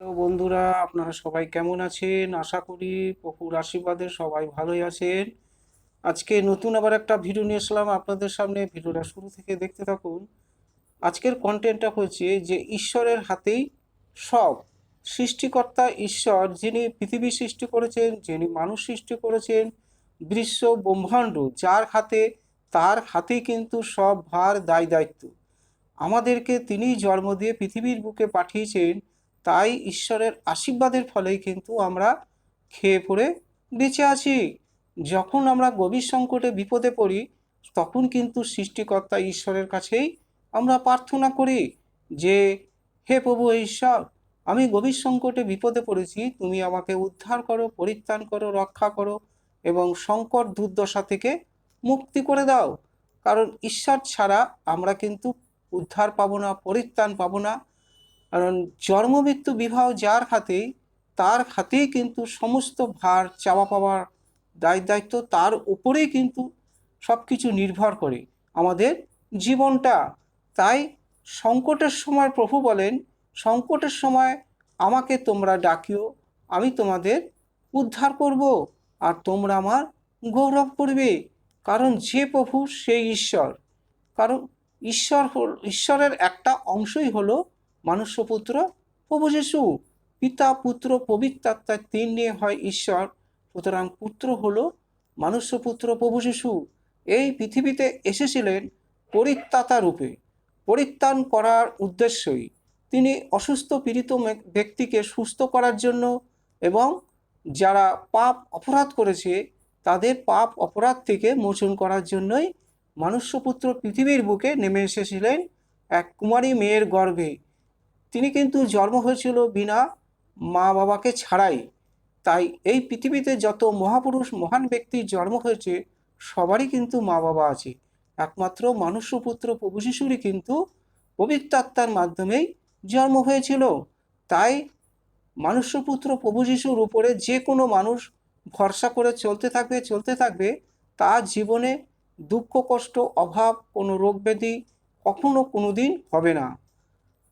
তো বন্ধুরা, আপনারা সবাই কেমন আছেন? আশা করি প্রভুর আশীর্বাদে সবাই ভালোই আছেন। আজকে নতুন আবার একটা ভিডিও নিয়ে আসলাম আপনাদের সামনে। ভিডিওটা শুরু থেকে দেখতে থাকুন। আজকের কন্টেন্টটা হচ্ছে যে ঈশ্বরের হাতেই সব। সৃষ্টিকর্তা ঈশ্বর, যিনি পৃথিবী সৃষ্টি করেছেন, যিনি মানুষ সৃষ্টি করেছেন, বিশ্ব ব্রহ্মাণ্ড যার হাতে, তার হাতেই কিন্তু সব ভার দায় দায়িত্ব। আমাদেরকে তিনি জন্ম দিয়ে পৃথিবীর বুকে পাঠিয়েছেন। তাই ঈশ্বরের আশীর্বাদের ফলেই কিন্তু আমরা খেয়ে পড়ে বেঁচে আছি। যখন আমরা গভীর সংকটে বিপদে পড়ি, তখন কিন্তু সৃষ্টিকর্তা ঈশ্বরের কাছেই আমরা প্রার্থনা করি যে, হে প্রভু ঈশ্বর, আমি গভীর সংকটে বিপদে পড়েছি, তুমি আমাকে উদ্ধার করো, পরিত্রাণ করো, রক্ষা করো এবং সংকট দুর্দশা থেকে মুক্তি করে দাও। কারণ ঈশ্বর ছাড়া আমরা কিন্তু উদ্ধার পাবো না, পরিত্রাণ পাবো না। কারণ জন্ম মৃত্যু বিবাহ যার হাতেই, তার হাতেই কিন্তু সমস্ত ভার চাওয়া পাওয়ার দায়িত্ব তার উপরেই কিন্তু সব কিছু নির্ভর করে আমাদের জীবনটা। তাই সংকটের সময় প্রভু বলেন, সংকটের সময় আমাকে তোমরা ডাকিও, আমি তোমাদের উদ্ধার করব আর তোমরা আমার গৌরব করবে। কারণ যে প্রভু সেই ঈশ্বর। কারণ ঈশ্বরের একটা অংশই হলো মনুষ্যপুত্র প্রভু যীশু। পিতা, পুত্র, পবিত্র আত্মার তিন নিয়ে হয় ঈশ্বর। সুতরাং পুত্র হলো মনুষ্যপুত্র প্রভু যীশু। এই পৃথিবীতে এসেছিলেন পরিত্রাতা রূপে, পরিত্রাণ করার উদ্দেশ্যই। তিনি অসুস্থ পীড়িত ব্যক্তিকে সুস্থ করার জন্য এবং যারা পাপ অপরাধ করেছে তাদের পাপ অপরাধ থেকে মোচন করার জন্যই মনুষ্যপুত্র পৃথিবীর বুকে নেমে এসেছিলেন এক কুমারী মেয়ের গর্ভে। তিনি কিন্তু জন্ম হয়েছিল বিনা মা বাবাকে ছাড়াই। তাই এই পৃথিবীতে যত মহাপুরুষ মহান ব্যক্তির জন্ম হয়েছে সবারই কিন্তু মা বাবা আছে। একমাত্র মনুষ্যপুত্র প্রভু শিশুরই কিন্তু পবিত্র আত্মার মাধ্যমেই জন্ম হয়েছিল। তাই মনুষ্যপুত্র প্রভু যিশুর উপরে যে কোনো মানুষ ভরসা করে চলতে থাকবে তার জীবনে দুঃখ কষ্ট অভাব কোনো রোগ ব্যাধি কখনো কোনো দিন হবে না।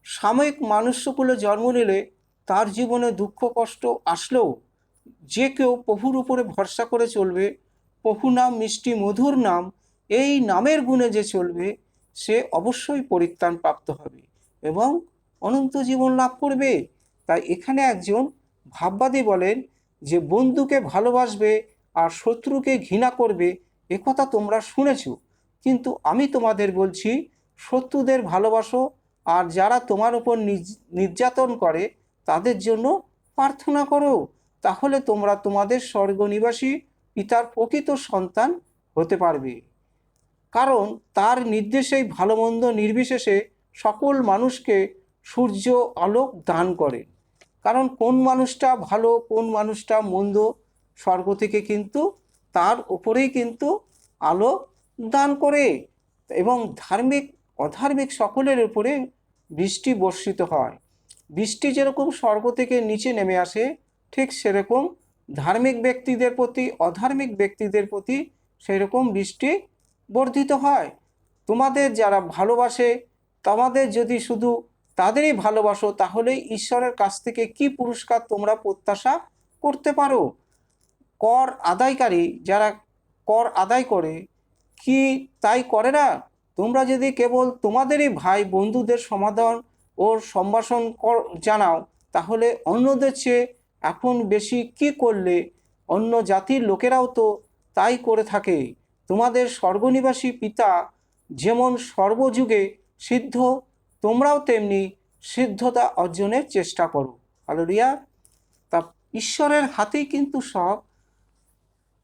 সাময়িক মনুষ্যকুলে জন্ম নিলে তার জীবনে দুঃখ কষ্ট আসলেও যে কেউ প্রভুর উপরে ভরসা করে চলবে, প্রভু নাম মিষ্টি মধুর নাম, এই নামের গুণে যে চলবে সে অবশ্যই পরিত্রাণ প্রাপ্ত হবে এবং অনন্ত জীবন লাভ করবে। তাই এখানে একজন ভাববাদী বলেন যে বন্ধুকে ভালোবাসবে আর শত্রুকে ঘৃণা করবে, একথা তোমরা শুনেছ, কিন্তু আমি তোমাদের বলছি শত্রুদের ভালোবাসো আর যারা তোমার উপর নির্যাতন করে তাদের জন্য প্রার্থনা করো, তাহলে তোমরা তোমাদের স্বর্গনিবাসী পিতার প্রকৃত সন্তান হতে পারবে। কারণ তার নির্দেশেই ভালো মন্দ নির্বিশেষে সকল মানুষকে সূর্য আলোক দান করে। কারণ কোন মানুষটা ভালো কোন মানুষটা মন্দ স্বর্গ থেকে কিন্তু তার উপরেই কিন্তু আলো দান করে এবং ধার্মিক অধার্মিক সকলের উপরে বৃষ্টি বর্ষিত হয়। বৃষ্টি যেরকম স্বর্গ থেকে নিচে নেমে আসে, ঠিক সেরকম ধার্মিক ব্যক্তিদের প্রতি অধার্মিক ব্যক্তিদের প্রতি সেরকম বৃষ্টি বর্ধিত হয়। তোমাদের যারা ভালোবাসে, তোমাদের যদি শুধু তাদেরই ভালোবাসো, তাহলে ঈশ্বরের কাছ থেকে কি পুরস্কার তোমরা প্রত্যাশা করতে পারো? কর আদায়কারী যারা কর আদায় করে কি তাই করে না? তোমরা যদি কেবল তোমাদেরই ভাই বন্ধুদের সমাধান ও সম্ভাষণ জানাও, তাহলে অন্যদের চেয়ে এখন বেশি কি করলে? অন্য জাতির লোকেরাও তো তাই করে থাকে। তোমাদের স্বর্গনিবাসী পিতা যেমন সর্বযুগে সিদ্ধ, তোমরাও তেমনি সিদ্ধতা অর্জনের চেষ্টা করো। হালেলুয়া। তা ঈশ্বরের হাতেই কিন্তু সব।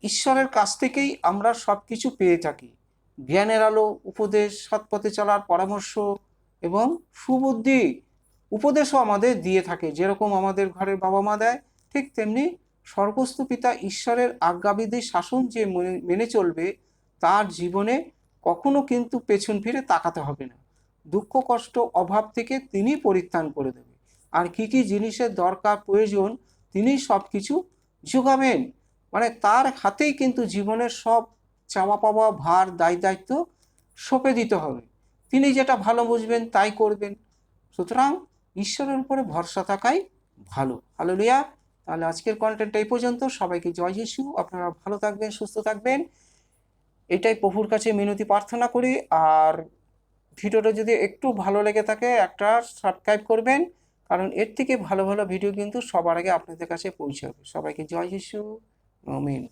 ঈশ্বরের কাছ থেকেই আমরা সব কিছু পেয়ে থাকি। জ্ঞানের আলো, উপদেশ, সৎপথে চলার পরামর্শ এবং সুবুদ্ধি উপদেশও আমাদের দিয়ে থাকে। যেরকম আমাদের ঘরের বাবা মা দেয়, ঠিক তেমনি স্বর্গস্থ পিতা ঈশ্বরের আজ্ঞাবিধি শাসন যে মেনে চলবে তার জীবনে কখনো কিন্তু পেছন ফিরে তাকাতে হবে না। দুঃখ কষ্ট অভাব থেকে তিনি পরিত্রাণ করে দেবে। আর কি কি জিনিসের দরকার প্রয়োজন তিনি সব কিছু যোগাবেন। মানে তার হাতেই কিন্তু জীবনের সব চাওয়া পাওয়া ভার দায়িত্ব সঁপে দিতে হবে। তিনি যেটা ভালো বুঝবেন তাই করবেন। সুতরাং ঈশ্বরের উপরে ভরসা থাকাই ভালো। হালেলুয়া। তাহলে আজকের কন্টেন্টটা এই পর্যন্ত। সবাইকে জয় যিশু। আপনারা ভালো থাকবেন, সুস্থ থাকবেন, এটাই প্রভুর কাছে মিনতি প্রার্থনা করি। আর ভিডিওটা যদি একটু ভালো লেগে থাকে একটা সাবস্ক্রাইব করবেন, কারণ এর থেকে ভালো ভালো ভিডিও কিন্তু সবার আগে আপনাদের কাছে পৌঁছাবে। সবাইকে জয় যিশু। আমিন।